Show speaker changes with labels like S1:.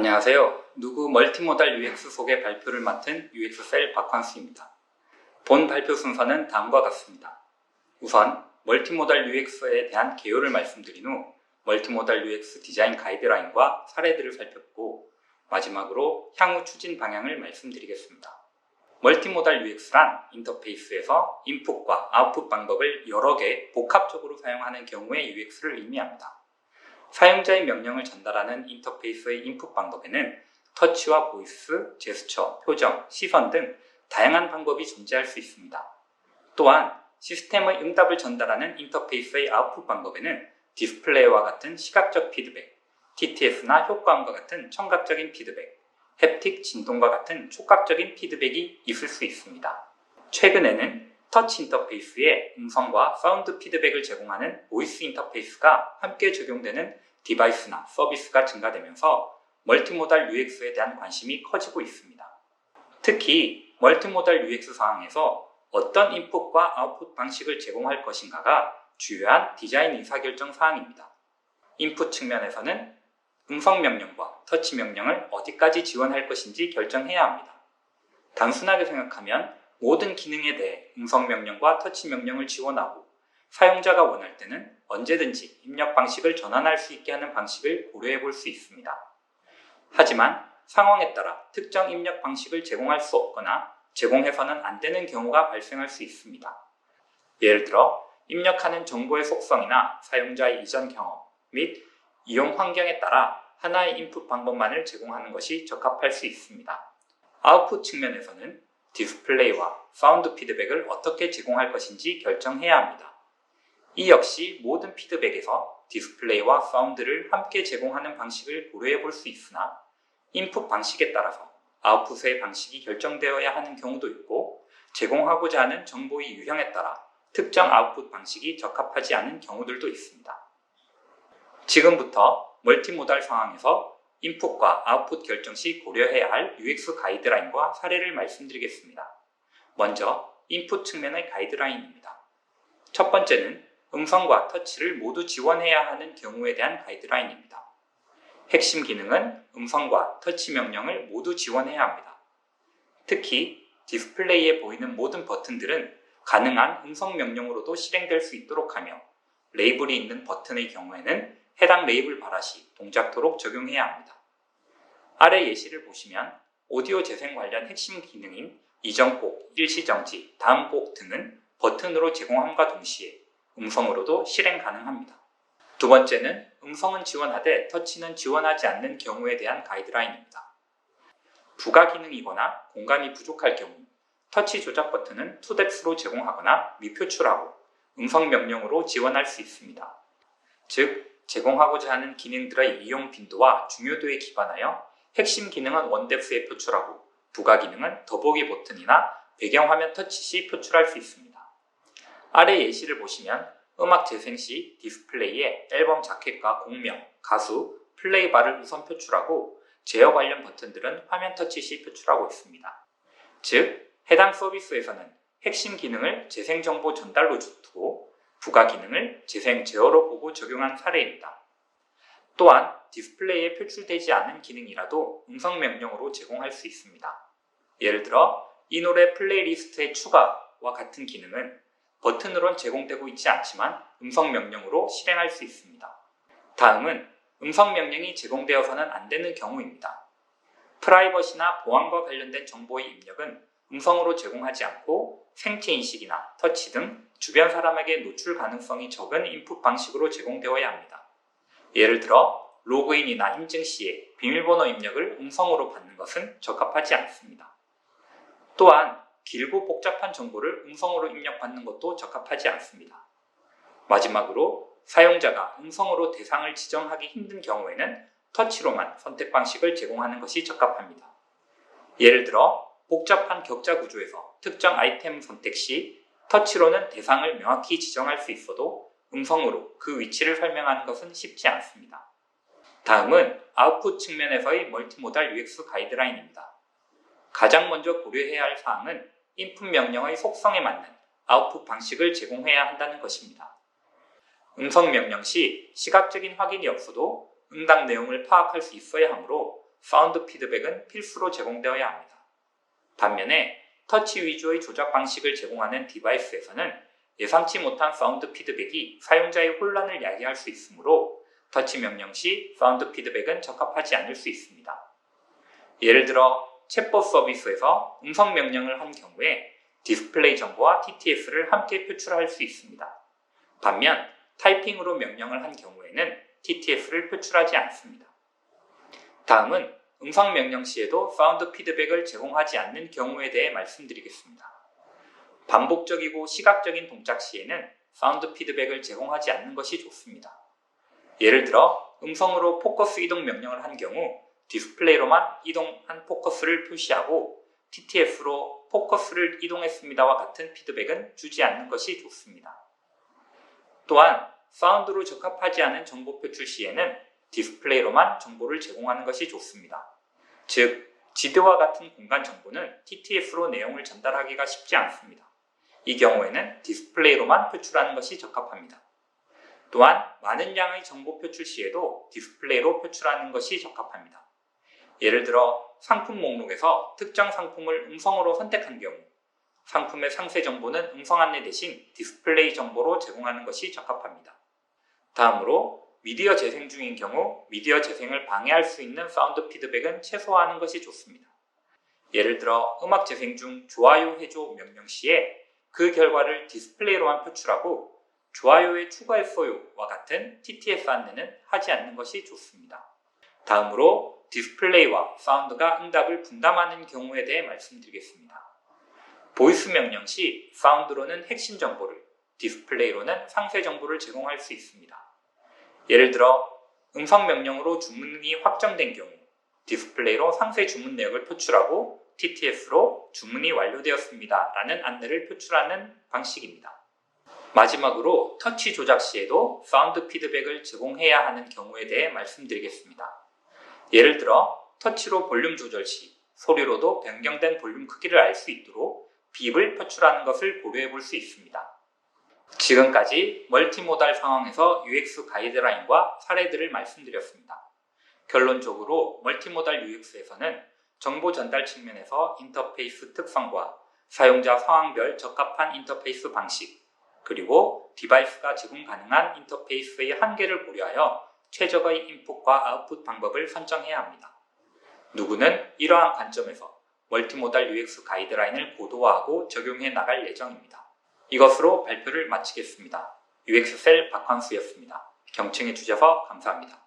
S1: 안녕하세요. 누구 멀티모달 UX 속의 발표를 맡은 UX셀 박환수입니다. 본 발표 순서는 다음과 같습니다. 우선 멀티모달 UX에 대한 개요를 말씀드린 후 멀티모달 UX 디자인 가이드라인과 사례들을 살펴보고 마지막으로 향후 추진 방향을 말씀드리겠습니다. 멀티모달 UX란 인터페이스에서 인풋과 아웃풋 방법을 여러 개 복합적으로 사용하는 경우의 UX를 의미합니다. 사용자의 명령을 전달하는 인터페이스의 인풋 방법에는 터치와 보이스, 제스처, 표정, 시선 등 다양한 방법이 존재할 수 있습니다. 또한 시스템의 응답을 전달하는 인터페이스의 아웃풋 방법에는 디스플레이와 같은 시각적 피드백, TTS나 효과음과 같은 청각적인 피드백, 햅틱 진동과 같은 촉각적인 피드백이 있을 수 있습니다. 최근에는 터치 인터페이스에 음성과 사운드 피드백을 제공하는 보이스 인터페이스가 함께 적용되는 디바이스나 서비스가 증가되면서 멀티모달 UX에 대한 관심이 커지고 있습니다. 특히 멀티모달 UX 상황에서 어떤 인풋과 아웃풋 방식을 제공할 것인가가 주요한 디자인 의사결정 사항입니다. 인풋 측면에서는 음성 명령과 터치 명령을 어디까지 지원할 것인지 결정해야 합니다. 단순하게 생각하면 모든 기능에 대해 음성 명령과 터치 명령을 지원하고 사용자가 원할 때는 언제든지 입력 방식을 전환할 수 있게 하는 방식을 고려해 볼 수 있습니다. 하지만 상황에 따라 특정 입력 방식을 제공할 수 없거나 제공해서는 안 되는 경우가 발생할 수 있습니다. 예를 들어 입력하는 정보의 속성이나 사용자의 이전 경험 및 이용 환경에 따라 하나의 인풋 방법만을 제공하는 것이 적합할 수 있습니다. 아웃풋 측면에서는 디스플레이와 사운드 피드백을 어떻게 제공할 것인지 결정해야 합니다. 이 역시 모든 피드백에서 디스플레이와 사운드를 함께 제공하는 방식을 고려해 볼 수 있으나 인풋 방식에 따라서 아웃풋의 방식이 결정되어야 하는 경우도 있고 제공하고자 하는 정보의 유형에 따라 특정 아웃풋 방식이 적합하지 않은 경우들도 있습니다. 지금부터 멀티모달 상황에서 인풋과 아웃풋 결정 시 고려해야 할 UX 가이드라인과 사례를 말씀드리겠습니다. 먼저 인풋 측면의 가이드라인입니다. 첫 번째는 음성과 터치를 모두 지원해야 하는 경우에 대한 가이드라인입니다. 핵심 기능은 음성과 터치 명령을 모두 지원해야 합니다. 특히 디스플레이에 보이는 모든 버튼들은 가능한 음성 명령으로도 실행될 수 있도록 하며 레이블이 있는 버튼의 경우에는 해당 레이블 발화 시 동작토록 적용해야 합니다. 아래 예시를 보시면 오디오 재생 관련 핵심 기능인 이전 곡, 일시정지, 다음 곡 등은 버튼으로 제공함과 동시에 음성으로도 실행 가능합니다. 두 번째는 음성은 지원하되 터치는 지원하지 않는 경우에 대한 가이드라인입니다. 부가 기능이거나 공간이 부족할 경우 터치 조작 버튼은 투덱스로 제공하거나 미표출하고 음성 명령으로 지원할 수 있습니다. 즉, 제공하고자 하는 기능들의 이용 빈도와 중요도에 기반하여 핵심 기능은 원덱스에 표출하고 부가 기능은 더보기 버튼이나 배경화면 터치 시 표출할 수 있습니다. 아래 예시를 보시면 음악 재생 시 디스플레이에 앨범 자켓과 곡명, 가수, 플레이바를 우선 표출하고 제어 관련 버튼들은 화면 터치 시 표출하고 있습니다. 즉, 해당 서비스에서는 핵심 기능을 재생 정보 전달로 두고 부가 기능을 재생 제어로 보고 적용한 사례입니다. 또한 디스플레이에 표출되지 않은 기능이라도 음성 명령으로 제공할 수 있습니다. 예를 들어 이 노래 플레이리스트의 추가와 같은 기능은 버튼으론 제공되고 있지 않지만 음성 명령으로 실행할 수 있습니다. 다음은 음성 명령이 제공되어서는 안 되는 경우입니다. 프라이버시나 보안과 관련된 정보의 입력은 음성으로 제공하지 않고 생체 인식이나 터치 등 주변 사람에게 노출 가능성이 적은 인풋 방식으로 제공되어야 합니다. 예를 들어 로그인이나 인증 시에 비밀번호 입력을 음성으로 받는 것은 적합하지 않습니다. 또한 길고 복잡한 정보를 음성으로 입력받는 것도 적합하지 않습니다. 마지막으로 사용자가 음성으로 대상을 지정하기 힘든 경우에는 터치로만 선택 방식을 제공하는 것이 적합합니다. 예를 들어 복잡한 격자 구조에서 특정 아이템 선택 시 터치로는 대상을 명확히 지정할 수 있어도 음성으로 그 위치를 설명하는 것은 쉽지 않습니다. 다음은 아웃풋 측면에서의 멀티모달 UX 가이드라인입니다. 가장 먼저 고려해야 할 사항은 인풋 명령의 속성에 맞는 아웃풋 방식을 제공해야 한다는 것입니다. 음성 명령 시 시각적인 확인이 없어도 응답 내용을 파악할 수 있어야 하므로 사운드 피드백은 필수로 제공되어야 합니다. 반면에 터치 위주의 조작 방식을 제공하는 디바이스에서는 예상치 못한 사운드 피드백이 사용자의 혼란을 야기할 수 있으므로 터치 명령 시 사운드 피드백은 적합하지 않을 수 있습니다. 예를 들어 챗봇 서비스에서 음성 명령을 한 경우에 디스플레이 정보와 TTS를 함께 표출할 수 있습니다. 반면 타이핑으로 명령을 한 경우에는 TTS를 표출하지 않습니다. 다음은 음성 명령 시에도 사운드 피드백을 제공하지 않는 경우에 대해 말씀드리겠습니다. 반복적이고 시각적인 동작 시에는 사운드 피드백을 제공하지 않는 것이 좋습니다. 예를 들어 음성으로 포커스 이동 명령을 한 경우 디스플레이로만 이동한 포커스를 표시하고 TTS로 포커스를 이동했습니다와 같은 피드백은 주지 않는 것이 좋습니다. 또한 사운드로 적합하지 않은 정보 표출 시에는 디스플레이로만 정보를 제공하는 것이 좋습니다. 즉, 지도와 같은 공간 정보는 TTS로 내용을 전달하기가 쉽지 않습니다. 이 경우에는 디스플레이로만 표출하는 것이 적합합니다. 또한 많은 양의 정보 표출 시에도 디스플레이로 표출하는 것이 적합합니다. 예를 들어 상품 목록에서 특정 상품을 음성으로 선택한 경우 상품의 상세 정보는 음성 안내 대신 디스플레이 정보로 제공하는 것이 적합합니다. 다음으로 미디어 재생 중인 경우 미디어 재생을 방해할 수 있는 사운드 피드백은 최소화하는 것이 좋습니다. 예를 들어 음악 재생 중 좋아요 해줘 명령 시에 그 결과를 디스플레이로만 표출하고 좋아요에 추가했어요와 같은 TTS 안내는 하지 않는 것이 좋습니다. 다음으로 디스플레이와 사운드가 응답을 분담하는 경우에 대해 말씀드리겠습니다. 보이스 명령 시 사운드로는 핵심 정보를, 디스플레이로는 상세 정보를 제공할 수 있습니다. 예를 들어 음성 명령으로 주문이 확정된 경우 디스플레이로 상세 주문 내역을 표출하고 TTS로 주문이 완료되었습니다 라는 안내를 표출하는 방식입니다. 마지막으로 터치 조작 시에도 사운드 피드백을 제공해야 하는 경우에 대해 말씀드리겠습니다. 예를 들어 터치로 볼륨 조절 시 소리로도 변경된 볼륨 크기를 알 수 있도록 빕을 표출하는 것을 고려해 볼 수 있습니다. 지금까지 멀티모달 상황에서 UX 가이드라인과 사례들을 말씀드렸습니다. 결론적으로 멀티모달 UX에서는 정보 전달 측면에서 인터페이스 특성과 사용자 상황별 적합한 인터페이스 방식, 그리고 디바이스가 제공 가능한 인터페이스의 한계를 고려하여 최적의 인풋과 아웃풋 방법을 선정해야 합니다. 누구는 이러한 관점에서 멀티모달 UX 가이드라인을 고도화하고 적용해 나갈 예정입니다. 이것으로 발표를 마치겠습니다. UX셀 박환수였습니다. 경청해 주셔서 감사합니다.